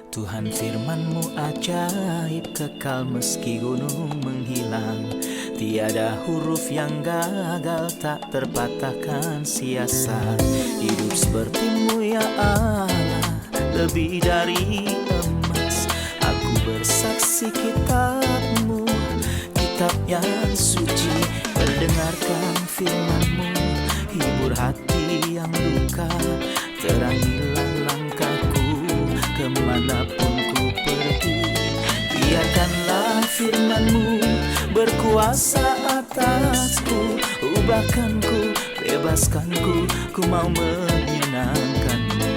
Tuhan firman-Mu ajaib, kekal meski gunung menghilang. Tiada huruf yang gagal, tak terpatahkan siasat. Hidup seperti-Mu ya Allah, lebih dari emas. Aku bersaksi kitab-Mu, kitab yang suci. Mendengarkan firman-Mu, hibur hati yang luka. Terangilah langkahku kemanapun ku pergi. Biarkanlah firman-Mu berkuasa atasku. Ubahkanku, bebaskanku, ku mau menyenangkan-Mu.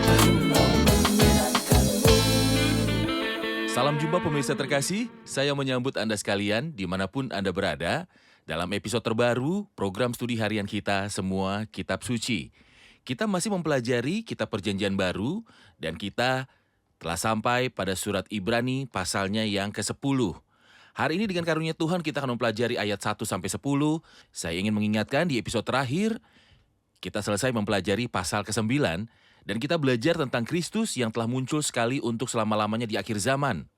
Salam jumpa pemirsa terkasih, saya menyambut Anda sekalian dimanapun Anda berada dalam episode terbaru program studi harian kita Semua Kitab Suci. Kita masih mempelajari kitab perjanjian baru dan kita telah sampai pada surat Ibrani pasalnya yang ke-10. Hari ini dengan karunia Tuhan kita akan mempelajari ayat 1-10. Saya ingin mengingatkan di episode terakhir kita selesai mempelajari pasal ke-9 dan kita belajar tentang Kristus yang telah muncul sekali untuk selama-lamanya di akhir zaman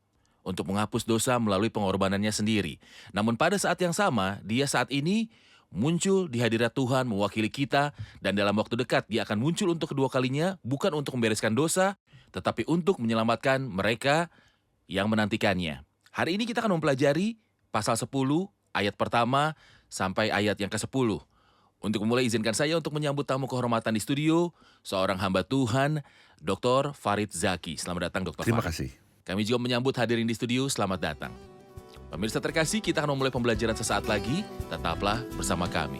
untuk menghapus dosa melalui pengorbanannya sendiri. Namun pada saat yang sama, dia saat ini muncul di hadirat Tuhan mewakili kita dan dalam waktu dekat dia akan muncul untuk kedua kalinya bukan untuk membereskan dosa, tetapi untuk menyelamatkan mereka yang menantikannya. Hari ini kita akan mempelajari pasal 10 ayat pertama sampai ayat yang ke-10. Untuk memulai izinkan saya untuk menyambut tamu kehormatan di studio, seorang hamba Tuhan, Dr. Farid Zaki. Selamat datang Dr. Farid. Terima kasih. Kami juga menyambut hadirin di studio, selamat datang. Pemirsa terkasih, kita akan memulai pembelajaran sesaat lagi, tetaplah bersama kami.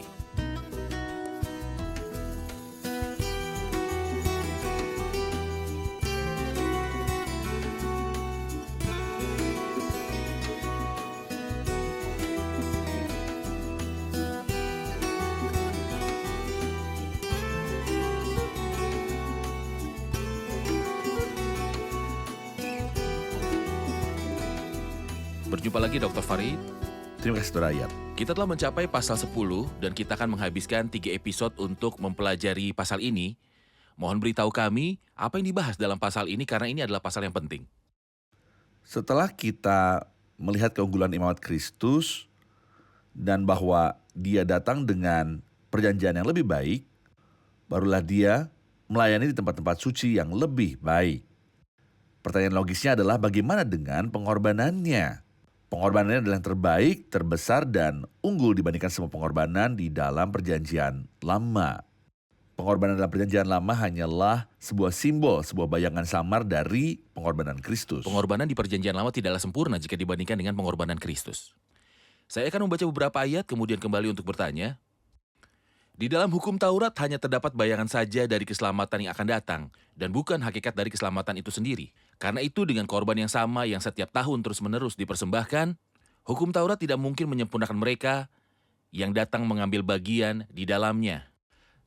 Berjumpa lagi Dr. Farid. Terima kasih Saudara Ayat. Kita telah mencapai pasal 10 dan kita akan menghabiskan 3 episode untuk mempelajari pasal ini. Mohon beritahu kami apa yang dibahas dalam pasal ini karena ini adalah pasal yang penting. Setelah kita melihat keunggulan imamat Kristus dan bahwa dia datang dengan perjanjian yang lebih baik, barulah dia melayani di tempat-tempat suci yang lebih baik. Pertanyaan logisnya adalah bagaimana dengan pengorbanannya? Pengorbanannya adalah yang terbaik, terbesar, dan unggul dibandingkan semua pengorbanan di dalam perjanjian lama. Pengorbanan dalam perjanjian lama hanyalah sebuah simbol, sebuah bayangan samar dari pengorbanan Kristus. Pengorbanan di perjanjian lama tidaklah sempurna jika dibandingkan dengan pengorbanan Kristus. Saya akan membaca beberapa ayat kemudian kembali untuk bertanya. Di dalam hukum Taurat hanya terdapat bayangan saja dari keselamatan yang akan datang dan bukan hakikat dari keselamatan itu sendiri. Karena itu dengan korban yang sama yang setiap tahun terus-menerus dipersembahkan, hukum Taurat tidak mungkin menyempurnakan mereka yang datang mengambil bagian di dalamnya.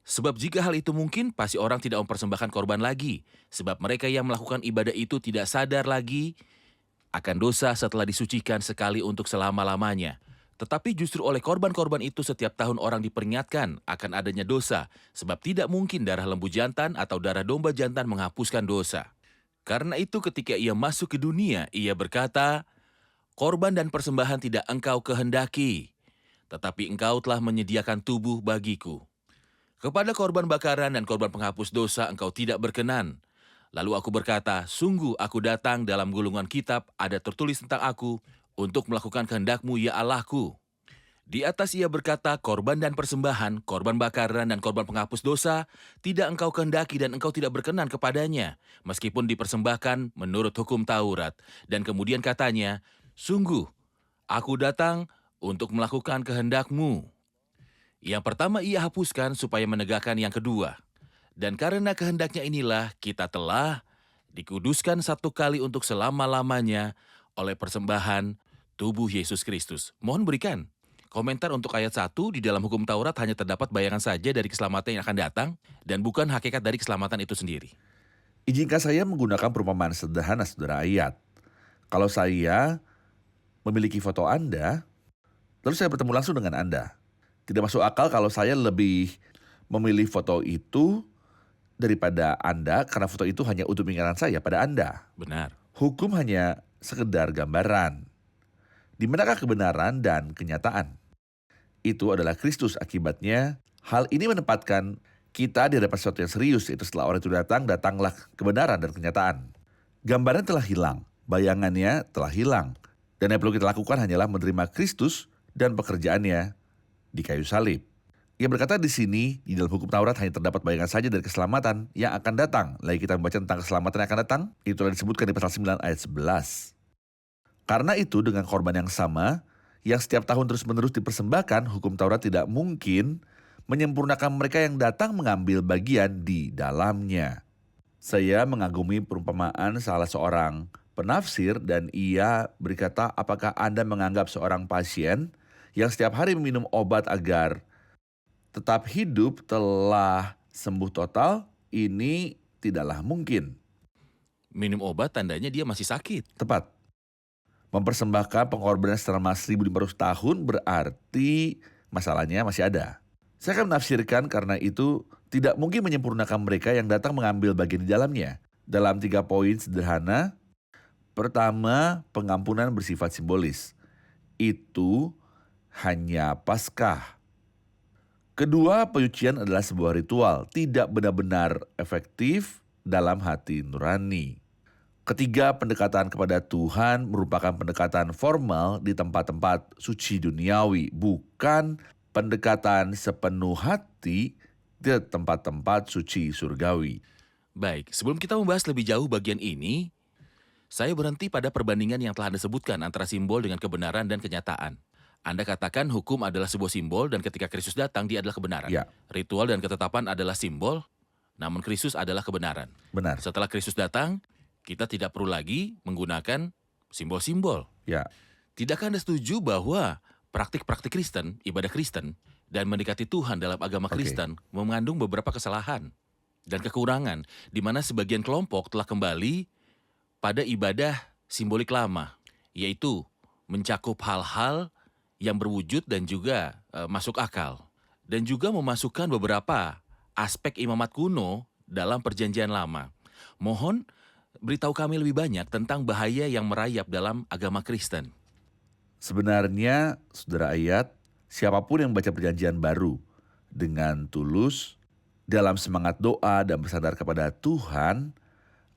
Sebab jika hal itu mungkin, pasti orang tidak mempersembahkan korban lagi. Sebab mereka yang melakukan ibadah itu tidak sadar lagi akan dosa setelah disucikan sekali untuk selama-lamanya. Tetapi justru oleh korban-korban itu setiap tahun orang diperingatkan akan adanya dosa, sebab tidak mungkin darah lembu jantan atau darah domba jantan menghapuskan dosa. Karena itu ketika ia masuk ke dunia, ia berkata, korban dan persembahan tidak engkau kehendaki, tetapi engkau telah menyediakan tubuh bagiku. Kepada korban bakaran dan korban penghapus dosa engkau tidak berkenan. Lalu aku berkata, sungguh aku datang dalam gulungan kitab ada tertulis tentang aku, untuk melakukan kehendak-Mu ya Allahku. Di atas ia berkata, korban dan persembahan, korban bakaran dan korban penghapus dosa, tidak engkau kehendaki dan engkau tidak berkenan kepadanya, meskipun dipersembahkan menurut hukum Taurat. Dan kemudian katanya, sungguh, aku datang untuk melakukan kehendak-Mu. Yang pertama ia hapuskan supaya menegakkan yang kedua. Dan karena kehendaknya inilah kita telah dikuduskan satu kali untuk selama-lamanya oleh persembahan tubuh Yesus Kristus. Mohon berikan komentar untuk ayat 1, di dalam hukum Taurat hanya terdapat bayangan saja dari keselamatan yang akan datang dan bukan hakikat dari keselamatan itu sendiri. Izinkan saya menggunakan perumpamaan sederhana Saudara Ayat. Kalau saya memiliki foto Anda, lalu saya bertemu langsung dengan Anda. Tidak masuk akal kalau saya lebih memilih foto itu daripada Anda karena foto itu hanya untuk ingatan saya pada Anda. Benar. Hukum hanya sekedar gambaran. Di manakah kebenaran dan kenyataan? Itu adalah Kristus. Akibatnya, hal ini menempatkan kita di hadapan sesuatu yang serius, yaitu setelah orang itu datang, datanglah kebenaran dan kenyataan. Gambaran telah hilang, bayangannya telah hilang, dan yang perlu kita lakukan hanyalah menerima Kristus dan pekerjaannya di kayu salib. Ia berkata di sini, di dalam hukum Taurat hanya terdapat bayangan saja dari keselamatan yang akan datang. Lagi kita membaca tentang keselamatan yang akan datang, itulah disebutkan di pasal 9 ayat 11. Karena itu dengan korban yang sama, yang setiap tahun terus-menerus dipersembahkan, hukum Taurat tidak mungkin menyempurnakan mereka yang datang mengambil bagian di dalamnya. Saya mengagumi perumpamaan salah seorang penafsir dan ia berkata, apakah Anda menganggap seorang pasien yang setiap hari meminum obat agar tetap hidup telah sembuh total? Ini tidaklah mungkin. Minum obat tandanya dia masih sakit. Tepat. Mempersembahkan pengorbanan selama 1.500 tahun berarti masalahnya masih ada. Saya akan menafsirkan karena itu tidak mungkin menyempurnakan mereka yang datang mengambil bagian di dalamnya. Dalam 3 poin sederhana. Pertama, pengampunan bersifat simbolis. Itu hanya Paskah. Kedua, penyucian adalah sebuah ritual, tidak benar-benar efektif dalam hati nurani. Ketiga, pendekatan kepada Tuhan merupakan pendekatan formal di tempat-tempat suci duniawi, bukan pendekatan sepenuh hati di tempat-tempat suci surgawi. Baik, sebelum kita membahas lebih jauh bagian ini, saya berhenti pada perbandingan yang telah Anda sebutkan antara simbol dengan kebenaran dan kenyataan. Anda katakan hukum adalah sebuah simbol dan ketika Kristus datang dia adalah kebenaran. Ya. Ritual dan ketetapan adalah simbol, namun Kristus adalah kebenaran. Benar. Setelah Kristus datang, kita tidak perlu lagi menggunakan simbol-simbol. Ya. Tidakkah Anda setuju bahwa praktik-praktik Kristen, ibadah Kristen, dan mendekati Tuhan dalam agama Kristen mengandung beberapa kesalahan dan kekurangan, di mana sebagian kelompok telah kembali pada ibadah simbolik lama, yaitu mencakup hal-hal yang berwujud dan juga masuk akal, dan juga memasukkan beberapa aspek imamat kuno dalam perjanjian lama. Mohon beritahu kami lebih banyak tentang bahaya yang merayap dalam agama Kristen. Sebenarnya, saudara ayat, siapapun yang baca perjanjian baru dengan tulus, dalam semangat doa dan bersandar kepada Tuhan,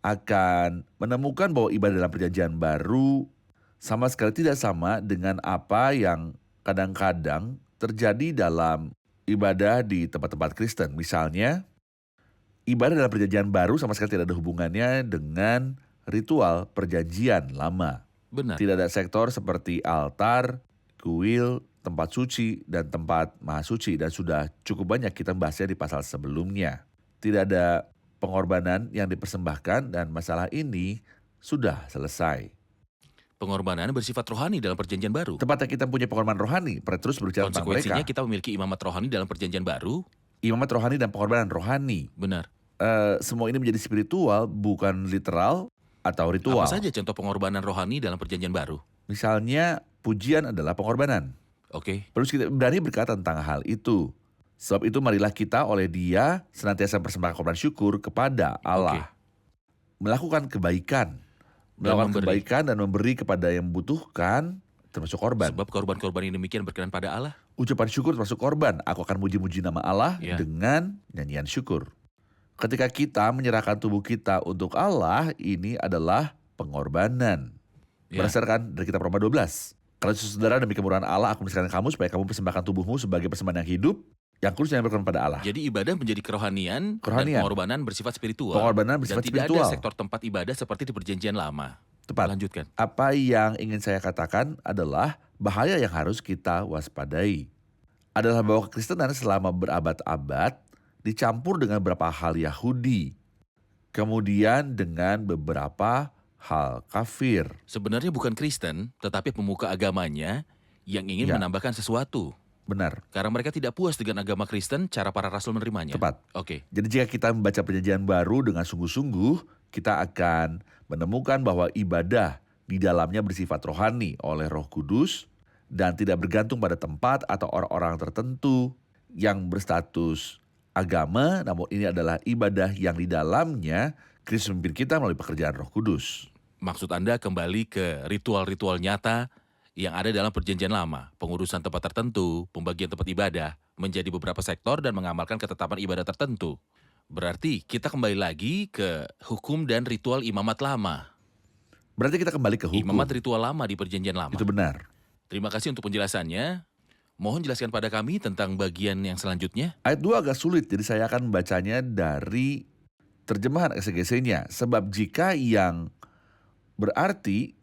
akan menemukan bahwa ibadah dalam perjanjian baru sama sekali tidak sama dengan apa yang kadang-kadang terjadi dalam ibadah di tempat-tempat Kristen. Misalnya, ibadah dalam perjanjian baru sama sekali tidak ada hubungannya dengan ritual perjanjian lama. Benar. Tidak ada sektor seperti altar, kuil, tempat suci, dan tempat maha suci. Dan sudah cukup banyak kita bahasnya di pasal sebelumnya. Tidak ada pengorbanan yang dipersembahkan dan masalah ini sudah selesai. Pengorbanan bersifat rohani dalam perjanjian baru. Tepatnya kita punya pengorbanan rohani, Petrus berbicara tentang mereka. Konsekuensinya kita memiliki imamat rohani dalam perjanjian baru. Imamat rohani dan pengorbanan rohani. Benar. Semua ini menjadi spiritual, bukan literal atau ritual. Apa saja contoh pengorbanan rohani dalam perjanjian baru? Misalnya, pujian adalah pengorbanan. Oke. Perlu kita berani berkata tentang hal itu. Sebab itu marilah kita oleh Dia senantiasa persembahkan korban syukur kepada Allah. Melakukan kebaikan. Melakukan kebaikan dan memberi kepada yang membutuhkan, termasuk korban. Sebab korban-korban yang demikian berkenan pada Allah. Ucapan syukur termasuk korban. Aku akan muji-muji nama Allah dengan nyanyian syukur. Ketika kita menyerahkan tubuh kita untuk Allah, ini adalah pengorbanan. Berdasarkan dari kitab Roma 12. Kalau saudara demi kemurahan Allah, aku menyerahkan kamu supaya kamu persembahkan tubuhmu sebagai persembahan yang hidup, yang kudus yang berkenan pada Allah. Jadi ibadah menjadi kerohanian. Dan pengorbanan bersifat spiritual. Pengorbanan bersifat spiritual. Dan tidak ada sektor tempat ibadah seperti di perjanjian lama. Tepat. Lanjutkan. Apa yang ingin saya katakan adalah bahaya yang harus kita waspadai. Adalah bahwa kekristenan selama berabad-abad dicampur dengan beberapa hal Yahudi. Kemudian dengan beberapa hal kafir. Sebenarnya bukan Kristen, tetapi pemuka agamanya yang ingin menambahkan sesuatu. Benar. Karena mereka tidak puas dengan agama Kristen, cara para rasul menerimanya. Tepat. Oke. Jadi jika kita membaca perjanjian baru dengan sungguh-sungguh, kita akan menemukan bahwa ibadah di dalamnya bersifat rohani oleh Roh Kudus dan tidak bergantung pada tempat atau orang-orang tertentu yang berstatus agama, namun ini adalah ibadah yang di dalamnya Kristus memimpin kita melalui pekerjaan Roh Kudus. Maksud Anda kembali ke ritual-ritual nyata yang ada dalam perjanjian lama, pengurusan tempat tertentu, pembagian tempat ibadah, menjadi beberapa sektor dan mengamalkan ketetapan ibadah tertentu. Berarti kita kembali lagi ke hukum dan ritual imamat lama. Berarti kita kembali ke hukum. Imamat ritual lama di perjanjian lama. Itu benar. Terima kasih untuk penjelasannya. Mohon jelaskan pada kami tentang bagian yang selanjutnya. Ayat 2 agak sulit, jadi saya akan membacanya dari terjemahan eksegesinya. Sebab jika yang berarti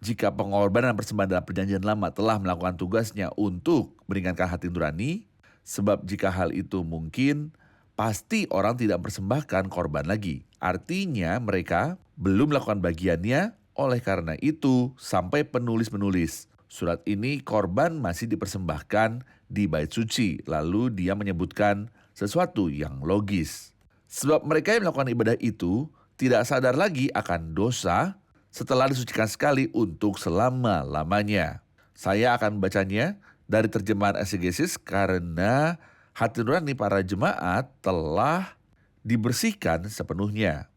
jika pengorbanan dan persembahan dalam perjanjian lama telah melakukan tugasnya untuk meringankan hati nurani, sebab jika hal itu mungkin, pasti orang tidak mempersembahkan korban lagi. Artinya mereka belum melakukan bagiannya, oleh karena itu sampai penulis menulis surat ini korban masih dipersembahkan di bait suci. Lalu dia menyebutkan sesuatu yang logis. Sebab mereka yang melakukan ibadah itu tidak sadar lagi akan dosa setelah disucikan sekali untuk selama-lamanya. Saya akan membacanya dari terjemahan eksegesis karena hati nurani para jemaat telah dibersihkan sepenuhnya.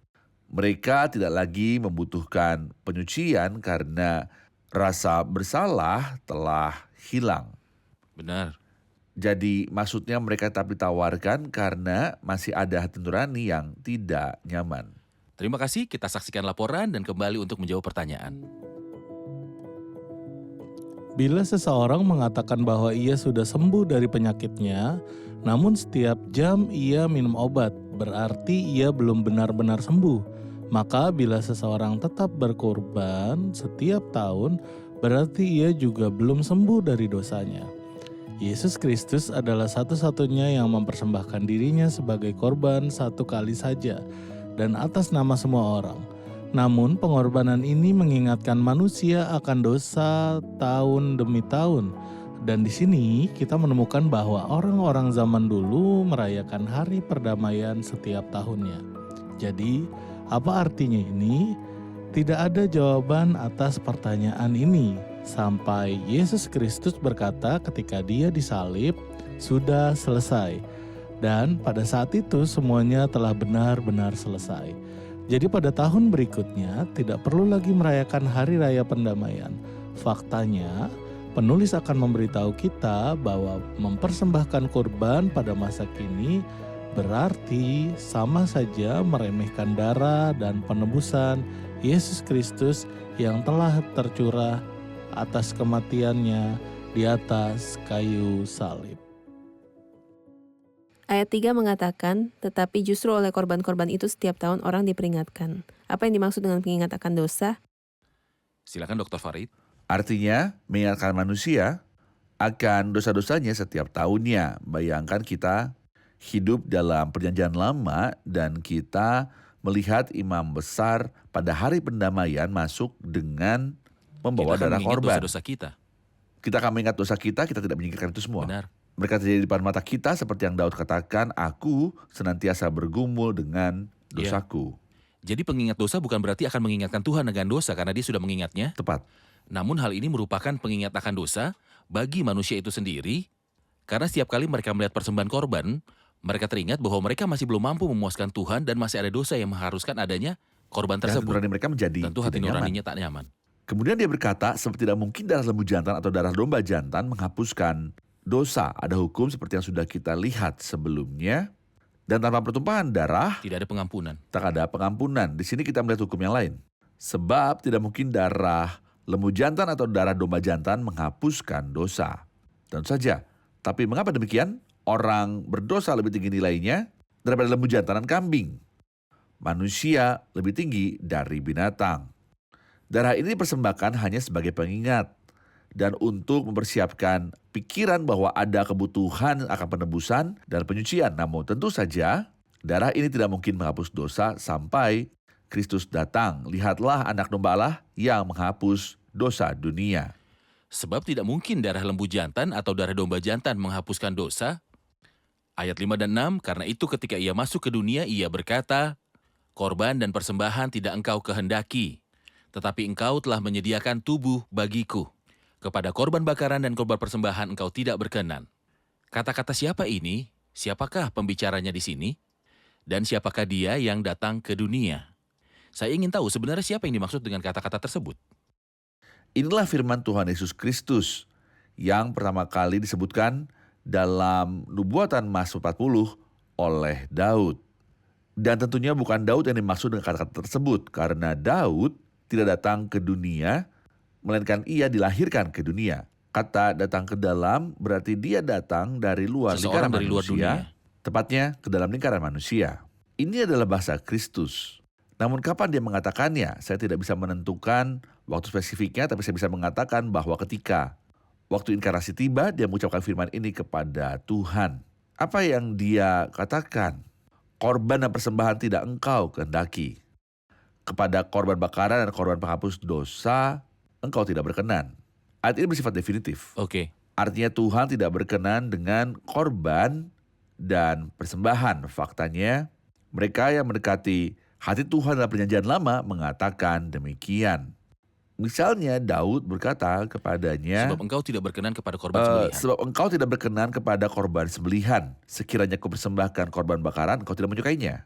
Mereka tidak lagi membutuhkan penyucian karena rasa bersalah telah hilang. Benar. Jadi maksudnya mereka tetap ditawarkan karena masih ada hati nurani yang tidak nyaman. Terima kasih, kita saksikan laporan dan kembali untuk menjawab pertanyaan. Bila seseorang mengatakan bahwa ia sudah sembuh dari penyakitnya, namun setiap jam ia minum obat, berarti ia belum benar-benar sembuh. Maka bila seseorang tetap berkorban setiap tahun, berarti ia juga belum sembuh dari dosanya. Yesus Kristus adalah satu-satunya yang mempersembahkan dirinya sebagai korban satu kali saja, dan atas nama semua orang. Namun pengorbanan ini mengingatkan manusia akan dosa tahun demi tahun. Dan di sini kita menemukan bahwa orang-orang zaman dulu merayakan hari perdamaian setiap tahunnya. Jadi, apa artinya ini? Tidak ada jawaban atas pertanyaan ini sampai Yesus Kristus berkata ketika dia disalib, "Sudah selesai." Dan pada saat itu semuanya telah benar-benar selesai. Jadi pada tahun berikutnya tidak perlu lagi merayakan hari raya pendamaian. Faktanya, penulis akan memberitahu kita bahwa mempersembahkan korban pada masa kini berarti sama saja meremehkan darah dan penebusan Yesus Kristus yang telah tercurah atas kematiannya di atas kayu salib. Ayat 3 mengatakan, tetapi justru oleh korban-korban itu setiap tahun orang diperingatkan. Apa yang dimaksud dengan pengingat akan dosa? Silakan Dr. Farid. Artinya mengingatkan manusia akan dosa-dosanya setiap tahunnya. Bayangkan kita hidup dalam perjanjian lama dan kita melihat imam besar pada hari pendamaian masuk dengan membawa Kita akan darah mengingat korban. dosa-dosa kita. Kita akan mengingat dosa kita tidak menyingkirkan itu semua. Benar. Mereka terjadi di depan mata kita seperti yang Daud katakan, aku senantiasa bergumul dengan dosaku. Jadi pengingat dosa bukan berarti akan mengingatkan Tuhan dengan dosa karena dia sudah mengingatnya. Tepat. Namun hal ini merupakan pengingat akan dosa bagi manusia itu sendiri karena setiap kali mereka melihat persembahan korban, mereka teringat bahwa mereka masih belum mampu memuaskan Tuhan dan masih ada dosa yang mengharuskan adanya korban Dan tersebut. nurani mereka menjadi Tentu hati tidak nyaman. nuraninya tak nyaman. Kemudian dia berkata, seperti tidak mungkin darah lembu jantan atau darah domba jantan menghapuskan dosa. Ada hukum seperti yang sudah kita lihat sebelumnya. Dan tanpa pertumpahan darah, Tidak ada pengampunan. tak ada pengampunan. Di sini kita melihat hukum yang lain. Sebab tidak mungkin darah lembu jantan atau darah domba jantan menghapuskan dosa. Tentu saja. Tapi mengapa demikian? Orang berdosa lebih tinggi nilainya daripada lembu jantan dan kambing. Manusia lebih tinggi dari binatang. Darah ini dipersembahkan hanya sebagai pengingat dan untuk mempersiapkan pikiran bahwa ada kebutuhan akan penebusan dan penyucian. Namun tentu saja darah ini tidak mungkin menghapus dosa sampai Kristus datang. Lihatlah anak domba Allah yang menghapus dosa dunia. Sebab tidak mungkin darah lembu jantan atau darah domba jantan menghapuskan dosa. Ayat 5 dan 6, karena itu ketika ia masuk ke dunia, ia berkata, korban dan persembahan tidak engkau kehendaki, tetapi engkau telah menyediakan tubuh bagiku. Kepada korban bakaran dan korban persembahan engkau tidak berkenan. Kata-kata siapa ini? Siapakah pembicaranya di sini? Dan siapakah dia yang datang ke dunia? Saya ingin tahu sebenarnya siapa yang dimaksud dengan kata-kata tersebut. Inilah firman Tuhan Yesus Kristus yang pertama kali disebutkan dalam nubuatan Mazmur 40 oleh Daud. Dan tentunya bukan Daud yang dimaksud dengan kata-kata tersebut, karena Daud tidak datang ke dunia, melainkan ia dilahirkan ke dunia. Kata datang ke dalam berarti dia datang dari luar lingkaran Seseorang dari luar manusia, dunia. tepatnya ke dalam lingkaran manusia. Ini adalah bahasa Kristus. Namun kapan dia mengatakannya, saya tidak bisa menentukan waktu spesifiknya, tapi saya bisa mengatakan bahwa ketika waktu inkarnasi tiba, dia mengucapkan firman ini kepada Tuhan. Apa yang dia katakan? Korban dan persembahan tidak engkau kehendaki. Kepada korban bakaran dan korban penghapus dosa, engkau tidak berkenan. Ayat ini bersifat definitif. Oke. Artinya Tuhan tidak berkenan dengan korban dan persembahan. Faktanya, mereka yang mendekati hati Tuhan dalam perjanjian lama mengatakan demikian. Misalnya Daud berkata kepadanya, Sebab engkau tidak berkenan kepada korban sembelihan. sebab engkau tidak berkenan kepada korban sembelihan. Sekiranya kau persembahkan korban bakaran, engkau tidak menyukainya.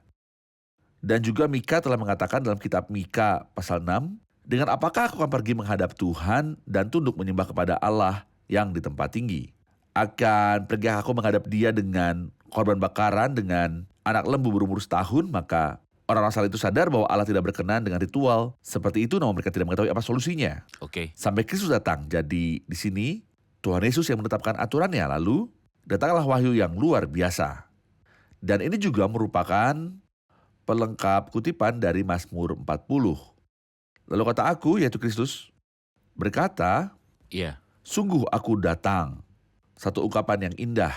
Dan juga Mika telah mengatakan dalam kitab Mika pasal 6, dengan apakah aku akan pergi menghadap Tuhan dan tunduk menyembah kepada Allah yang di tempat tinggi? Akan pergi aku menghadap dia dengan korban bakaran dengan anak lembu berumur setahun, maka orang-orang asal itu sadar bahwa Allah tidak berkenan dengan ritual seperti itu, namun mereka tidak mengetahui apa solusinya. Oke. Sampai Kristus datang. Jadi di sini Tuhan Yesus yang menetapkan aturannya, lalu datanglah wahyu yang luar biasa. Dan ini juga merupakan pelengkap kutipan dari Mazmur 40. Lalu kata aku, yaitu Kristus, berkata, Iya. sungguh aku datang. Satu ungkapan yang indah,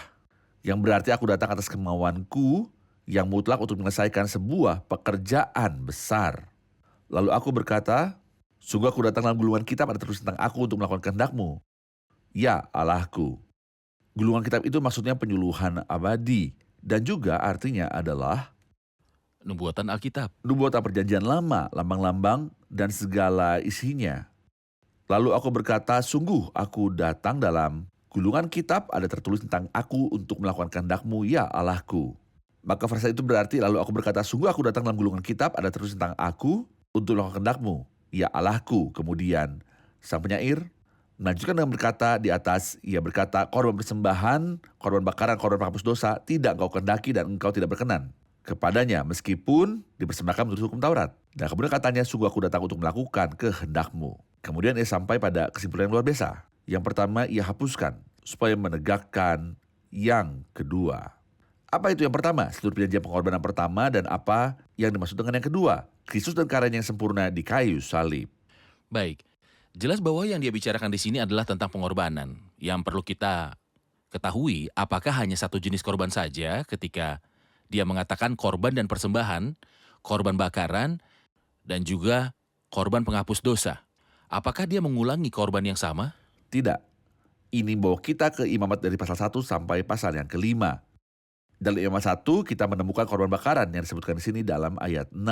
yang berarti aku datang atas kemauanku yang mutlak untuk menyelesaikan sebuah pekerjaan besar. Lalu aku berkata, sungguh aku datang dalam gulungan kitab ada tertulis tentang aku untuk melakukan kehendak-Mu. Ya Allahku. Gulungan kitab itu maksudnya penyuluhan abadi, dan juga artinya adalah Nubuatan Alkitab. nubuatan perjanjian lama, lambang-lambang, dan segala isinya. Lalu aku berkata, sungguh aku datang dalam gulungan kitab ada tertulis tentang aku untuk melakukan kehendak-Mu, ya Allahku. Maka frasa itu berarti, lalu aku berkata, sungguh aku datang dalam gulungan kitab ada tertulis tentang aku untuk melakukan kehendak-Mu, ya Allahku. Kemudian sang penyair melanjutkan dengan berkata di atas, ia berkata, korban persembahan, korban bakaran, korban penghapus dosa, tidak engkau kehendaki dan engkau tidak berkenan kepadanya, meskipun dipersembahkan menurut hukum Taurat. Dan kemudian katanya, sungguh aku datang untuk melakukan kehendak-Mu. Kemudian ia sampai pada kesimpulan yang luar biasa. Yang pertama, ia hapuskan supaya menegakkan yang kedua. Apa itu yang pertama? Seluruh perjanjian pengorbanan pertama, dan apa yang dimaksud dengan yang kedua? Kristus dan karyanya yang sempurna di kayu salib. Baik. Jelas bahwa yang dia bicarakan di sini adalah tentang pengorbanan. Yang perlu kita ketahui, apakah hanya satu jenis korban saja ketika dia mengatakan korban dan persembahan, korban bakaran, dan juga korban penghapus dosa. Apakah dia mengulangi korban yang sama? Tidak. Ini membawa kita ke imamat dari pasal 1 sampai pasal yang kelima. Dalam imamat 1 kita menemukan korban bakaran yang disebutkan di sini dalam ayat 6.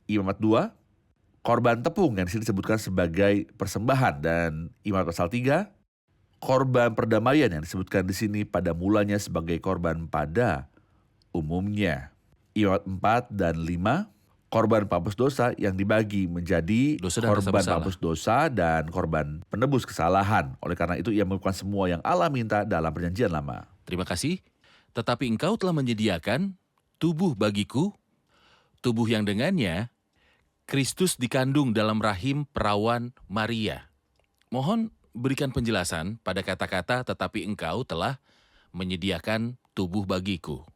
Imamat 2, korban tepung yang di sini disebutkan sebagai persembahan, dan imamat pasal 3, korban perdamaian yang disebutkan di sini pada mulanya sebagai korban pada umumnya. Imamat 4 dan 5, korban penghapus dosa yang dibagi menjadi Dosa dan rasa korban bersalah. penghapus dosa dan korban penebus kesalahan. Oleh karena itu ia melakukan semua yang Allah minta dalam perjanjian lama. Terima kasih. Tetapi engkau telah menyediakan tubuh bagiku, tubuh yang dengannya Kristus dikandung dalam rahim perawan Maria. Mohon berikan penjelasan pada kata-kata tetapi engkau telah menyediakan tubuh bagiku.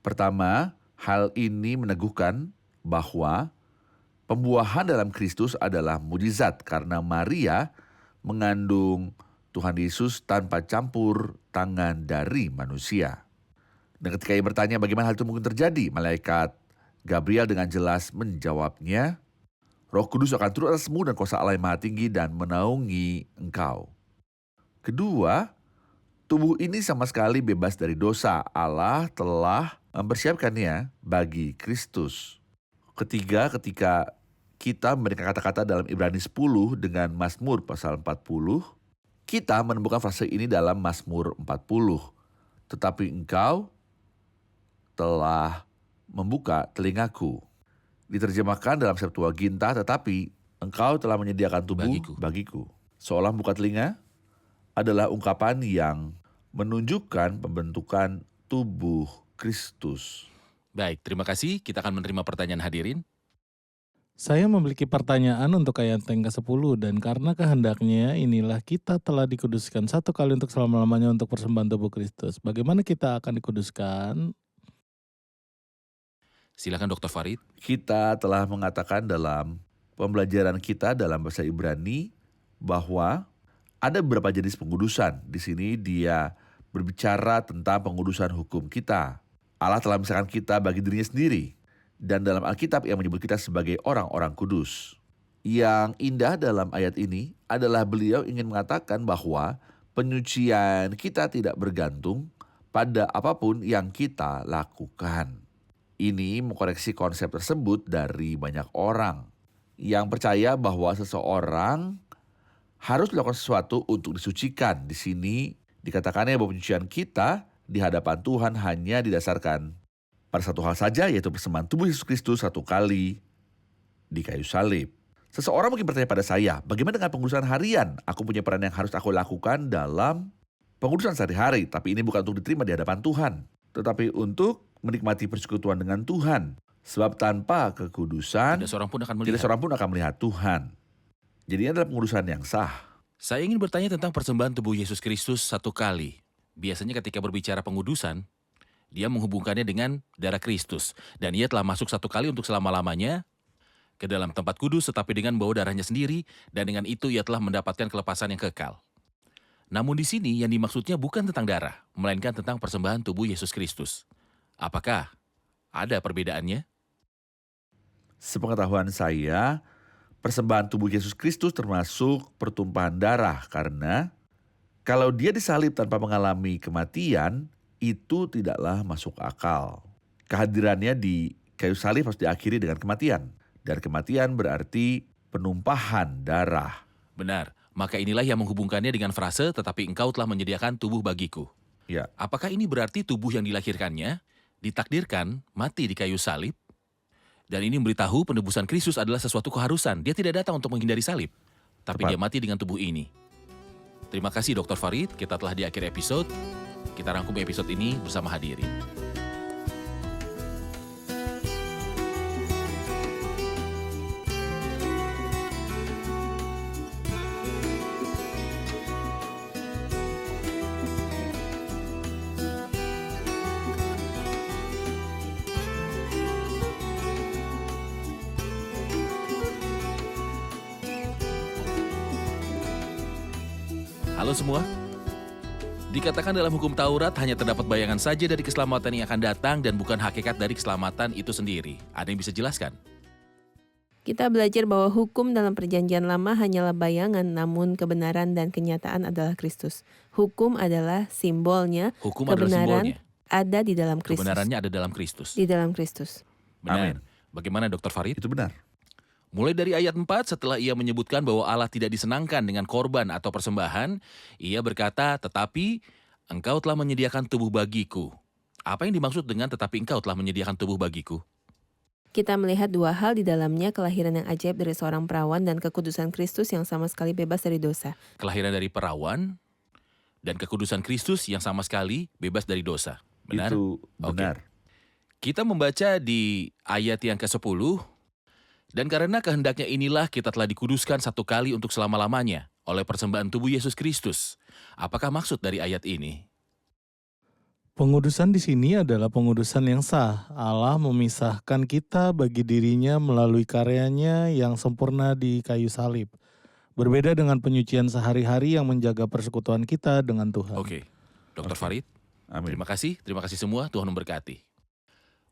Pertama, hal ini meneguhkan bahwa pembuahan dalam Kristus adalah mujizat karena Maria mengandung Tuhan Yesus tanpa campur tangan dari manusia. Dan ketika ia bertanya bagaimana hal itu mungkin terjadi, malaikat Gabriel dengan jelas menjawabnya, Roh Kudus akan turun atasmu dan kuasa Allah yang Maha Tinggi dan menaungi engkau. Kedua, tubuh ini sama sekali bebas dari dosa. Allah telah mempersiapkannya bagi Kristus. Ketiga, ketika kita memberikan kata-kata dalam Ibrani 10 dengan Mazmur pasal 40, kita menemukan frase ini dalam Mazmur 40. Tetapi engkau telah membuka telingaku. diterjemahkan dalam Septuaginta, tetapi engkau telah menyediakan tubuh bagiku. Seolah buka telinga adalah ungkapan yang menunjukkan pembentukan tubuh Kristus. Baik, terima kasih. Kita akan menerima pertanyaan hadirin. Saya memiliki pertanyaan untuk ayat yang ke-10, dan karena kehendaknya inilah kita telah dikuduskan satu kali untuk selama-lamanya untuk persembahan tubuh Kristus. Bagaimana kita akan dikuduskan? Silakan Dr. Farid. Kita telah mengatakan dalam pembelajaran kita dalam bahasa Ibrani bahwa ada beberapa jenis pengudusan. Di sini dia berbicara tentang pengudusan hukum kita. Allah telah memisahkan kita bagi dirinya sendiri. Dan dalam Alkitab ia menyebut kita sebagai orang-orang kudus. Yang indah dalam ayat ini adalah beliau ingin mengatakan bahwa penyucian kita tidak bergantung pada apapun yang kita lakukan. Ini mengkoreksi konsep tersebut dari banyak orang yang percaya bahwa seseorang harus melakukan sesuatu untuk disucikan. Di sini dikatakannya bahwa penyucian kita di hadapan Tuhan hanya didasarkan pada satu hal saja, yaitu persembahan tubuh Yesus Kristus satu kali di kayu salib. Seseorang mungkin bertanya pada saya, bagaimana dengan pengudusan harian? Aku punya peran yang harus aku lakukan dalam pengudusan sehari-hari, tapi ini bukan untuk diterima di hadapan Tuhan, tetapi untuk menikmati persekutuan dengan Tuhan. Sebab tanpa kekudusan, Tidak seorang pun akan melihat Tuhan. Jadi ini adalah pengudusan yang sah. Saya ingin bertanya tentang persembahan tubuh Yesus Kristus satu kali. Biasanya ketika berbicara pengudusan, dia menghubungkannya dengan darah Kristus. Dan ia telah masuk satu kali untuk selama-lamanya ke dalam tempat kudus, tetapi dengan membawa darahnya sendiri, dan dengan itu ia telah mendapatkan kelepasan yang kekal. Namun di sini yang dimaksudnya bukan tentang darah, melainkan tentang persembahan tubuh Yesus Kristus. Apakah ada perbedaannya? Sepengetahuan saya, persembahan tubuh Yesus Kristus termasuk pertumpahan darah, karena kalau dia disalib tanpa mengalami kematian, itu tidaklah masuk akal. Kehadirannya di kayu salib harus diakhiri dengan kematian. Dan kematian berarti penumpahan darah. Benar, maka inilah yang menghubungkannya dengan frase, tetapi engkau telah menyediakan tubuh bagiku. Ya, Apakah ini berarti tubuh yang dilahirkannya, ditakdirkan, mati di kayu salib? Dan ini memberitahu penebusan Kristus adalah sesuatu keharusan. Dia tidak datang untuk menghindari salib, tapi Tepat. dia mati dengan tubuh ini. Terima kasih Dr. Farid, kita telah di akhir episode. Kita rangkum episode ini bersama hadirin. Halo semua. Dikatakan dalam hukum Taurat hanya terdapat bayangan saja dari keselamatan yang akan datang dan bukan hakikat dari keselamatan itu sendiri. Ada yang bisa jelaskan? Kita belajar bahwa hukum dalam perjanjian lama hanyalah bayangan, namun kebenaran dan kenyataan adalah Kristus. Hukum adalah simbolnya, Hukum adalah kebenaran simbolnya. ada di dalam Kristus. Kebenarannya ada dalam Kristus. Di dalam Kristus. Benar. Amin. Bagaimana Dr. Farid? itu benar. Mulai dari ayat 4, setelah ia menyebutkan bahwa Allah tidak disenangkan dengan korban atau persembahan, ia berkata, tetapi engkau telah menyediakan tubuh bagiku. Apa yang dimaksud dengan tetapi engkau telah menyediakan tubuh bagiku? Kita melihat dua hal di dalamnya, kelahiran yang ajaib dari seorang perawan dan kekudusan Kristus yang sama sekali bebas dari dosa. Kelahiran dari perawan dan kekudusan Kristus yang sama sekali bebas dari dosa. Benar? Itu benar. Kita membaca di ayat yang ke-10, dan karena kehendaknya inilah kita telah dikuduskan satu kali untuk selama-lamanya oleh persembahan tubuh Yesus Kristus. Apakah maksud dari ayat ini? Pengudusan di sini adalah pengudusan yang sah. Allah memisahkan kita bagi dirinya melalui karyanya yang sempurna di kayu salib. Berbeda dengan penyucian sehari-hari yang menjaga persekutuan kita dengan Tuhan. Oke, Dr. Farid, Amin. terima kasih semua, Tuhan memberkati.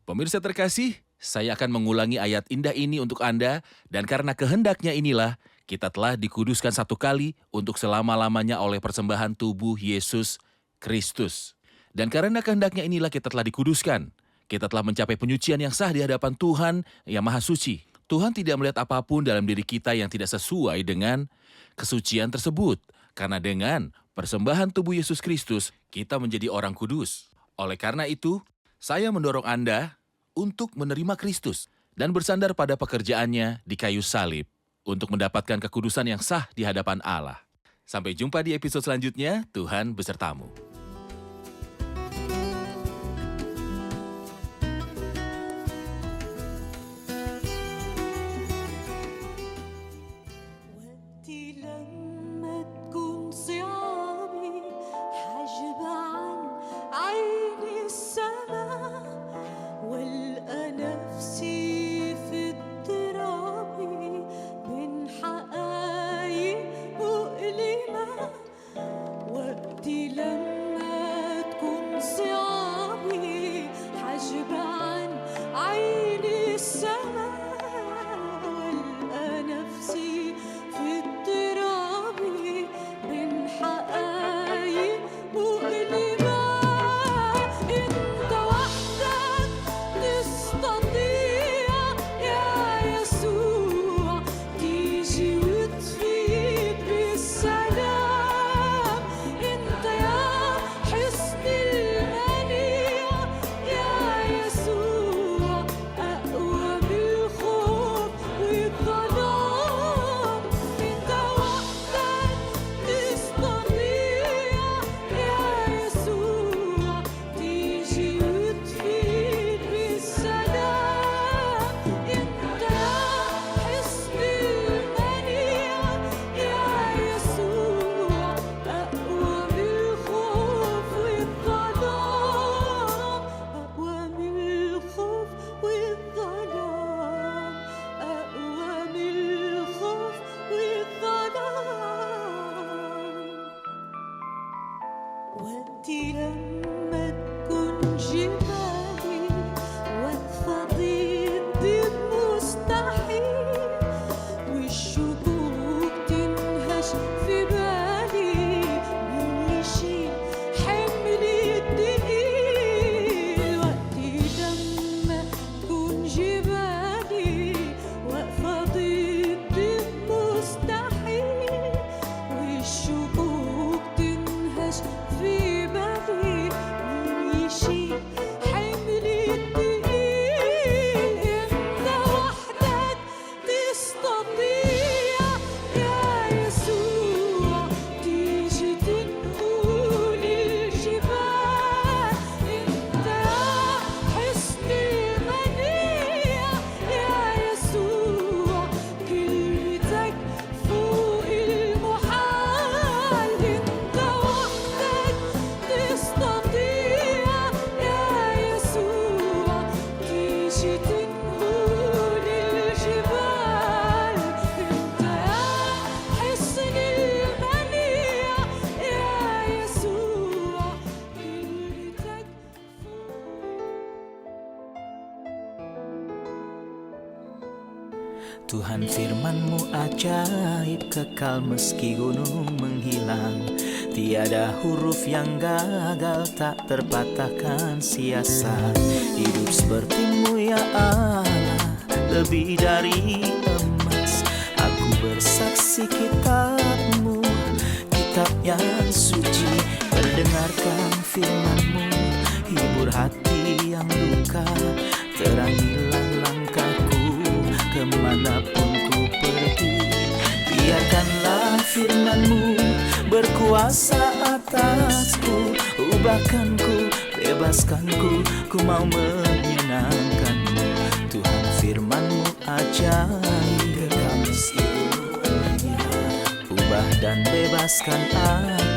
Pemirsa terkasih, saya akan mengulangi ayat indah ini untuk Anda, dan karena kehendaknya inilah, kita telah dikuduskan satu kali untuk selama-lamanya oleh persembahan tubuh Yesus Kristus. Dan karena kehendaknya inilah kita telah dikuduskan. Kita telah mencapai penyucian yang sah di hadapan Tuhan yang Maha Suci. Tuhan tidak melihat apapun dalam diri kita yang tidak sesuai dengan kesucian tersebut. Karena dengan persembahan tubuh Yesus Kristus, kita menjadi orang kudus. Oleh karena itu, saya mendorong Anda untuk menerima Kristus dan bersandar pada pekerjaannya di kayu salib untuk mendapatkan kekudusan yang sah di hadapan Allah. Sampai jumpa di episode selanjutnya, Tuhan besertamu. وقتي لما تكون صعابي حاجب عن عيني السما والقى نفسي في اضطراب بين حقايق مؤلمة. وقتي لما تكون صعابي حاجب عن عيني السما والقى نفسي في اضطراب بين حقايق مؤلمة. انت وحدك تستطيع يا يسوع تيجي وتفيد بالسلام. انت يا حصن المنيع يا يسوع اقوى بالخوف والظلام. انت وحدك تستطيع يا يسوع تيجي وتفيد بالسلام. انت يا حصن المنيع يا يسوع اقوى بالخوف والظلام. اقوى من الخوف والظلام. اقوى من الخوف والظلام. وقتي لما تكون جبالي واقفة ضد المستحيل والشكوك تنهش في بالي مين يشيل حملي التقيل. وقتي لما تكون جبالي واقفة ضد المستحيل والشكوك تنهش في بالي مين يشيل حملي التقيل. انت وحدك تستطيع يا يسوع تيجي تنقل الجبال. انت يا حصن المنيع يا يسوع كلمتك فوق المحال. انت وحدك تستطيع يا يسوع تيجي تنقل الجبال. انت يا حصن المنيع يا يسوع كلمتك Tuhan firman-Mu ajaib kekal meski gunung menghilang. Tiada huruf yang gagal tak terpatahkan siasat. Hidup seperti-Mu ya Allah lebih dari emas. Aku bersaksi kitab-Mu, kitab yang suci. Mendengarkan firman-Mu, hibur hati yang luka. Terangilah langkahku kemanapun ku pergi. Biarkanlah firman-Mu berkuasa atasku. Ubahkanku, bebaskanku, ku mau menyenangkan-Mu. Tuhan firman-Mu ajaib, kekal meski gunung. Ubah dan bebaskan aku.